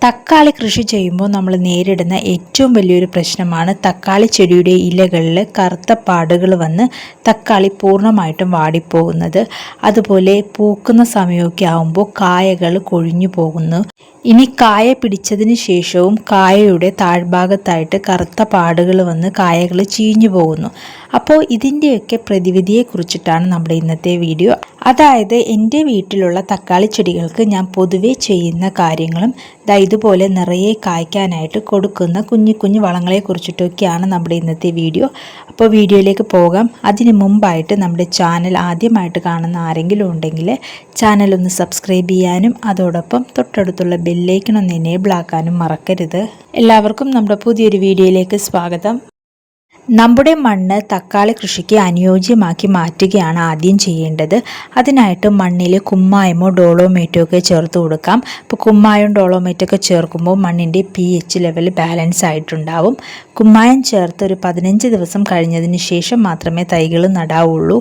തക്കാളി കൃഷി ചെയ്യുമ്പോൾ നമ്മൾ നേരിടുന്ന ഏറ്റവും വലിയൊരു പ്രശ്നമാണ് തക്കാളി ചെടിയുടെ ഇലകളിൽ കറുത്ത പാടുകൾ വന്ന് തക്കാളി പൂർണ്ണമായിട്ടും വാടിപ്പോകുന്നത്. അതുപോലെ പൂക്കുന്ന സമയമൊക്കെ ആകുമ്പോൾ കായകൾ കൊഴിഞ്ഞു പോകുന്നു. ഇനി കായ പിടിച്ചതിന് ശേഷവും കായയുടെ താഴ്ഭാഗത്തായിട്ട് കറുത്ത പാടുകൾ വന്ന് കായകൾ ചീഞ്ഞു പോകുന്നു. അപ്പോൾ ഇതിൻ്റെയൊക്കെ പ്രതിവിധിയെക്കുറിച്ചിട്ടാണ് നമ്മുടെ ഇന്നത്തെ വീഡിയോ. അതായത് എൻ്റെ വീട്ടിലുള്ള തക്കാളി ചെടികൾക്ക് ഞാൻ പൊതുവേ ചെയ്യുന്ന കാര്യങ്ങളും ഇതുപോലെ നിറയെ കായ്ക്കാനായിട്ട് കൊടുക്കുന്ന കുഞ്ഞു കുഞ്ഞു വളങ്ങളെ കുറിച്ചിട്ടൊക്കെയാണ് നമ്മുടെ ഇന്നത്തെ വീഡിയോ. അപ്പോൾ വീഡിയോയിലേക്ക് പോകാം. അതിന് മുമ്പായിട്ട് നമ്മുടെ ചാനൽ ആദ്യമായിട്ട് കാണുന്ന ആരെങ്കിലും ഉണ്ടെങ്കിൽ ചാനൽ ഒന്ന് സബ്സ്ക്രൈബ് ചെയ്യാനും അതോടൊപ്പം തൊട്ടടുത്തുള്ള ബെല്ലൈക്കൺ ഒന്ന് എനേബിൾ ആക്കാനും മറക്കരുത്. എല്ലാവർക്കും നമ്മുടെ പുതിയൊരു വീഡിയോയിലേക്ക് സ്വാഗതം. നമ്മുടെ മണ്ണ് തക്കാളി കൃഷിക്ക് അനുയോജ്യമാക്കി മാറ്റുകയാണ് ആദ്യം ചെയ്യേണ്ടത്. അതിനായിട്ട് മണ്ണിൽ കുമ്മായമോ ഡോളോമേറ്റോ ഒക്കെ ചേർത്ത് കൊടുക്കാം. ഇപ്പോൾ കുമ്മായം ഡോളോമേറ്റൊക്കെ ചേർക്കുമ്പോൾ മണ്ണിൻ്റെ pH ലെവൽ ബാലൻസ് ആയിട്ടുണ്ടാവും. കുമ്മായം ചേർത്ത് ഒരു 15 ദിവസം കഴിഞ്ഞതിന് ശേഷം മാത്രമേ തൈകൾ നടാവുള്ളൂ.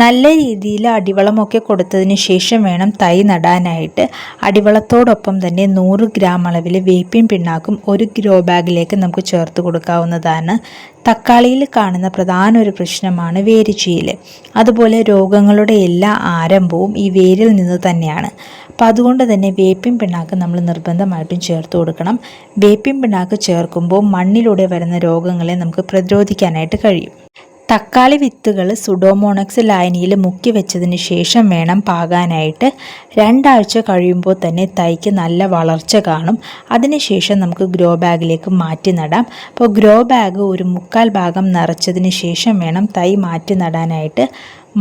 നല്ല രീതിയിൽ അടിവളമൊക്കെ കൊടുത്തതിന് ശേഷം വേണം തൈ നടാനായിട്ട്. അടിവളത്തോടൊപ്പം തന്നെ 100 ഗ്രാം അളവിൽ വേപ്പിൻ പിണ്ണാക്കും ഒരു ഗ്രോ ബാഗിലേക്ക് നമുക്ക് ചേർത്ത് കൊടുക്കാവുന്നതാണ്. തക്കാളിയിൽ കാണുന്ന പ്രധാന ഒരു പ്രശ്നമാണ് വേരുചീയൽ. അതുപോലെ രോഗങ്ങളുടെ എല്ലാ ആരംഭവും ഈ വേരിൽ നിന്ന് തന്നെയാണ്. അപ്പോൾ അതുകൊണ്ട് തന്നെ വേപ്പിൻ പിണ്ണാക്ക് നമ്മൾ നിർബന്ധമായിട്ടും ചേർത്ത് കൊടുക്കണം. വേപ്പിൻ പിണ്ണാക്ക് ചേർക്കുമ്പോൾ മണ്ണിലൂടെ വരുന്ന രോഗങ്ങളെ നമുക്ക് പ്രതിരോധിക്കാനായിട്ട് കഴിയും. തക്കാളി വിത്തുകൾ സുഡോമോണക്സ് ലായനിയിൽ മുക്കി വെച്ചതിന് ശേഷം വേണം പാകാനായിട്ട്. 2 ആഴ്ച കഴിയുമ്പോൾ തന്നെ തൈക്ക് നല്ല വളർച്ച കാണും. അതിനുശേഷം നമുക്ക് ഗ്രോ ബാഗിലേക്ക് മാറ്റി നടാം. അപ്പോൾ ഗ്രോ ബാഗ് ഒരു 1/4 ഭാഗം നിറച്ചതിന് ശേഷം വേണം തൈ മാറ്റി നടാനായിട്ട്.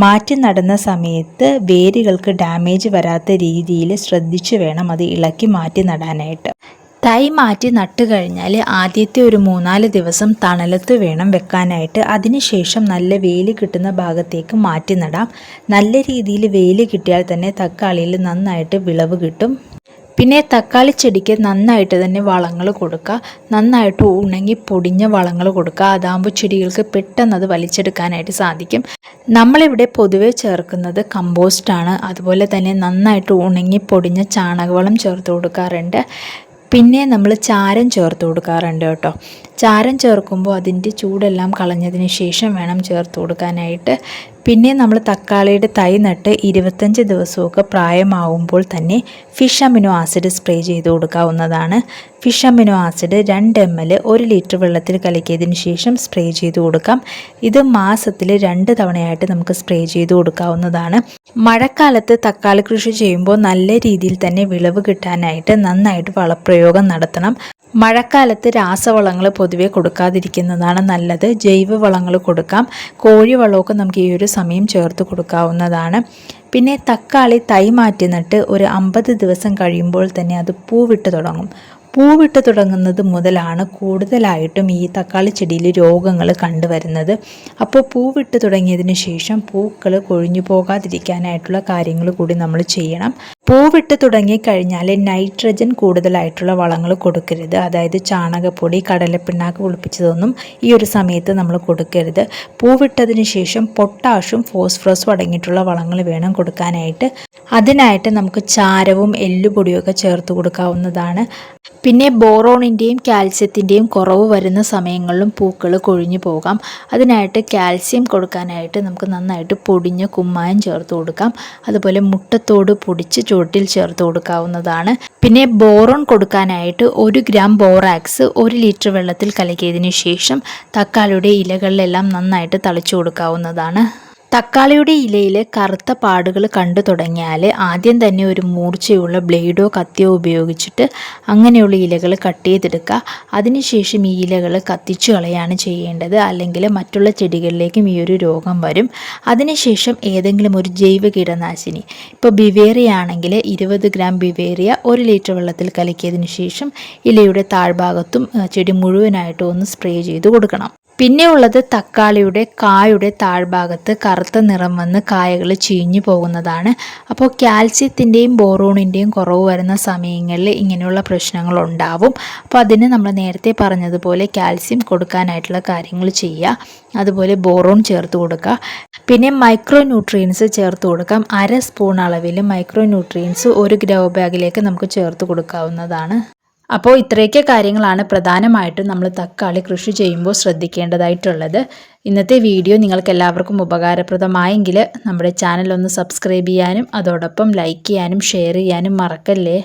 മാറ്റി നടുന്ന സമയത്ത് വേരുകൾക്ക് ഡാമേജ് വരാത്ത രീതിയിൽ ശ്രദ്ധിച്ച് വേണം അത് ഇളക്കി മാറ്റി നടാനായിട്ട്. തൈ മാറ്റി നട്ട് കഴിഞ്ഞാൽ ആദ്യത്തെ ഒരു 3-4 ദിവസം തണലത്ത് വേണം വെക്കാനായിട്ട്. അതിനുശേഷം നല്ല വെയിൽ കിട്ടുന്ന ഭാഗത്തേക്ക് മാറ്റി നടാം. നല്ല രീതിയിൽ വെയിൽ കിട്ടിയാൽ തന്നെ തക്കാളിയിൽ നന്നായിട്ട് വിളവ് കിട്ടും. പിന്നെ തക്കാളി ചെടിക്ക് നന്നായിട്ട് തന്നെ വളങ്ങൾ കൊടുക്കുക. നന്നായിട്ട് ഉണങ്ങി പൊടിഞ്ഞ വളങ്ങൾ കൊടുക്കുക. അതാകുമ്പോൾ ചെടികൾക്ക് പെട്ടെന്ന് അത് വലിച്ചെടുക്കാനായിട്ട് സാധിക്കും. നമ്മളിവിടെ പൊതുവെ ചേർക്കുന്നത് കമ്പോസ്റ്റാണ്. അതുപോലെ തന്നെ നന്നായിട്ട് ഉണങ്ങി പൊടിഞ്ഞ ചാണകവളം ചേർത്ത് കൊടുക്കാറുണ്ട്. പിന്നെ നമ്മൾ ചാരം ചേർത്ത് കൊടുക്കാറുണ്ട് കേട്ടോ. ചാരം ചേർക്കുമ്പോൾ അതിൻ്റെ ചൂടെല്ലാം കളഞ്ഞതിന് ശേഷം വേണം ചേർത്ത് കൊടുക്കാനായിട്ട്. പിന്നെ നമ്മൾ തക്കാളിയുടെ തൈ നട്ട് 25 ദിവസമൊക്കെ പ്രായമാവുമ്പോൾ തന്നെ ഫിഷ് അമിനോ ആസിഡ് സ്പ്രേ ചെയ്ത് കൊടുക്കാവുന്നതാണ്. Fish amino acid 2 ml 1 litre വെള്ളത്തിൽ കലക്കിയതിന് ശേഷം സ്പ്രേ ചെയ്ത് കൊടുക്കാം. ഇത് മാസത്തിൽ 2 തവണയായിട്ട് നമുക്ക് സ്പ്രേ ചെയ്ത് കൊടുക്കാവുന്നതാണ്. മഴക്കാലത്ത് തക്കാളി കൃഷി ചെയ്യുമ്പോൾ നല്ല രീതിയിൽ തന്നെ വിളവ് കിട്ടാനായിട്ട് നന്നായിട്ട് വളപ്രയോഗം നടത്തണം. മഴക്കാലത്ത് രാസവളങ്ങൾ പൊതുവെ കൊടുക്കാതിരിക്കുന്നതാണ് നല്ലത്. ജൈവവളങ്ങൾ കൊടുക്കാം. കോഴിവളമൊക്കെ നമുക്ക് ഈ ഒരു സമയം ചേർത്ത് കൊടുക്കാവുന്നതാണ്. പിന്നെ തക്കാളി തൈ മാറ്റി നട്ട് ഒരു 50 ദിവസം കഴിയുമ്പോൾ തന്നെ അത് പൂവിട്ട് തുടങ്ങും. പൂവിട്ട് തുടങ്ങുന്നത് മുതലാണ് കൂടുതലായിട്ടും ഈ തക്കാളി ചെടിയിൽ രോഗങ്ങൾ കണ്ടുവരുന്നത്. അപ്പോൾ പൂവിട്ട് തുടങ്ങിയതിന് ശേഷം പൂക്കൾ കൊഴിഞ്ഞു പോകാതിരിക്കാനായിട്ടുള്ള കാര്യങ്ങൾ കൂടി നമ്മൾ ചെയ്യണം. പൂവിട്ട് തുടങ്ങിക്കഴിഞ്ഞാൽ നൈട്രജൻ കൂടുതലായിട്ടുള്ള വളങ്ങൾ കൊടുക്കരുത്. അതായത് ചാണകപ്പൊടി, കടലപ്പിണ്ണാക്ക് പുളിപ്പിച്ചതൊന്നും ഈ ഒരു സമയത്ത് നമ്മൾ കൊടുക്കരുത്. പൂവിട്ടതിന് ശേഷം പൊട്ടാഷും ഫോസ്ഫറസും അടങ്ങിയിട്ടുള്ള വളങ്ങൾ വേണം കൊടുക്കാനായിട്ട്. അതിനായിട്ട് നമുക്ക് ചാരവും എല്ലുപൊടിയൊക്കെ ചേർത്ത് കൊടുക്കാവുന്നതാണ്. പിന്നെ ബോറോണിൻ്റെയും കാൽസ്യത്തിൻ്റെയും കുറവ് വരുന്ന സമയങ്ങളിലും പൂക്കൾ കൊഴിഞ്ഞു പോകാം. അതിനായിട്ട് കാൽസ്യം കൊടുക്കാനായിട്ട് നമുക്ക് നന്നായിട്ട് പൊടിഞ്ഞ കുമ്മായം ചേർത്ത് കൊടുക്കാം. അതുപോലെ മുട്ടത്തോട് പൊടിച്ച് ചുവട്ടിൽ ചേർത്ത് കൊടുക്കാവുന്നതാണ്. പിന്നെ ബോറോൺ കൊടുക്കാനായിട്ട് 1 ഗ്രാം ബോറാക്സ് 1 ലിറ്റർ വെള്ളത്തിൽ കലക്കിയതിന് ശേഷം തക്കാളിയുടെ ഇലകളിലെല്ലാം നന്നായിട്ട് തളിച്ചു കൊടുക്കാവുന്നതാണ്. തക്കാളിയുടെ ഇലയിൽ കറുത്ത പാടുകൾ കണ്ടു തുടങ്ങിയാൽ ആദ്യം തന്നെ ഒരു മൂർച്ചയുള്ള ബ്ലേഡോ കത്തിയോ ഉപയോഗിച്ചിട്ട് അങ്ങനെയുള്ള ഇലകൾ കട്ട് ചെയ്തെടുക്കുക. അതിനുശേഷം ഈ ഇലകൾ കത്തിച്ചു കളയാണ് ചെയ്യേണ്ടത്. അല്ലെങ്കിൽ മറ്റുള്ള ചെടികളിലേക്കും ഈ ഒരു രോഗം വരും. അതിനുശേഷം ഏതെങ്കിലും ഒരു ജൈവ കീടനാശിനി, ഇപ്പോൾ ബിവേറിയ ആണെങ്കിൽ 20 ഗ്രാം ബിവേറിയ 1 ലിറ്റർ വെള്ളത്തിൽ കലക്കിയതിന് ശേഷം ഇലയുടെ താഴ്ഭാഗത്തും ചെടി മുഴുവനായിട്ടും ഒന്ന് സ്പ്രേ ചെയ്ത് കൊടുക്കണം. പിന്നെ ഉള്ളത് തക്കാളിയുടെ കായുടെ താഴ്ഭാഗത്ത് കറുത്ത നിറം വന്ന് കായകൾ ചീഞ്ഞു പോകുന്നതാണ്. അപ്പോൾ കാൽസ്യത്തിൻ്റെയും ബോറോണിൻ്റെയും കുറവ് വരുന്ന സമയങ്ങളിൽ ഇങ്ങനെയുള്ള പ്രശ്നങ്ങൾ ഉണ്ടാവും. അപ്പോൾ അതിന് നമ്മൾ നേരത്തെ പറഞ്ഞതുപോലെ കാൽസ്യം കൊടുക്കാനായിട്ടുള്ള കാര്യങ്ങൾ ചെയ്യുക. അതുപോലെ ബോറോൺ ചേർത്ത് കൊടുക്കുക. പിന്നെ മൈക്രോ ന്യൂട്രിയൻസ് ചേർത്ത് കൊടുക്കാം. 1/2 സ്പൂൺ അളവിൽ മൈക്രോ ന്യൂട്രിയൻസ് 1 ഗ്രോ ബാഗിലേക്ക് നമുക്ക് ചേർത്ത് കൊടുക്കാവുന്നതാണ്. അപ്പോൾ ഇത്രയൊക്കെ കാര്യങ്ങളാണ് പ്രധാനമായിട്ടും നമ്മൾ തക്കാളി കൃഷി ചെയ്യുമ്പോൾ ശ്രദ്ധിക്കേണ്ടതായിട്ടുള്ളത്. ഇന്നത്തെ വീഡിയോ നിങ്ങൾക്ക് എല്ലാവർക്കും ഉപകാരപ്രദമായെങ്കിൽ നമ്മുടെ ചാനൽ ഒന്ന് സബ്സ്ക്രൈബ് ചെയ്യാനും അതോടൊപ്പം ലൈക്ക് ചെയ്യാനും ഷെയർ ചെയ്യാനും മറക്കല്ലേ.